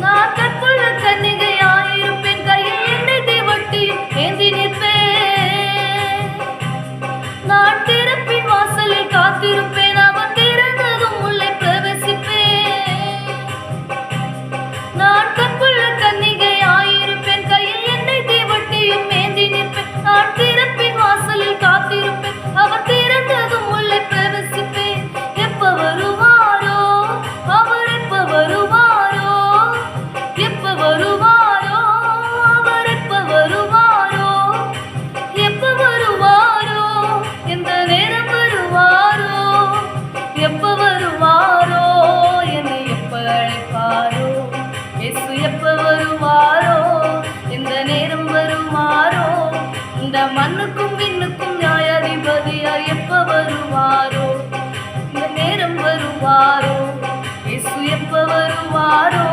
நான் கற்புள்ள கன்னிகையாயிருப்பேன், கையில் எண்ணெய் தீவட்டியும் ஏந்தி நிற்பேன். நான் திறப்பின் வாசலில் காத்திருப்பேன், அவன் திறந்ததும் உள்ளே பிரவேசிப்பேன். நான் கற்புள்ள கன்னிகையாயிருப்பேன், கையில் எண்ணெய் தீவட்டியும் ஏந்தி நிற்பேன். நான் திறப்பின் வாசலில் காத்திருப்பேன், அவர் திறந்ததும் உள்ளே பிரவேசிப்பேன். எப்ப வருவாரோ அவர், எப்ப வருவாரோ, எப்ப வருவாரோ அவர், எப்ப வருவாரோ, எப்ப வருவாரோ, எந்த நேரம் வருவாரோ, எப்ப வருவாரோ, என்னை எப்ப அழைப்பாரோ, இயேசு எப்ப வருவாரோ, எந்த நேரம் வருவாரோ, இந்த மண்ணுக்கும் விண்ணுக்கும் நியாயாதிபதியா எப்ப வருவாரோ, இந்த நேரம் வருவாரோ, இயேசு எப்ப வருவாரோ.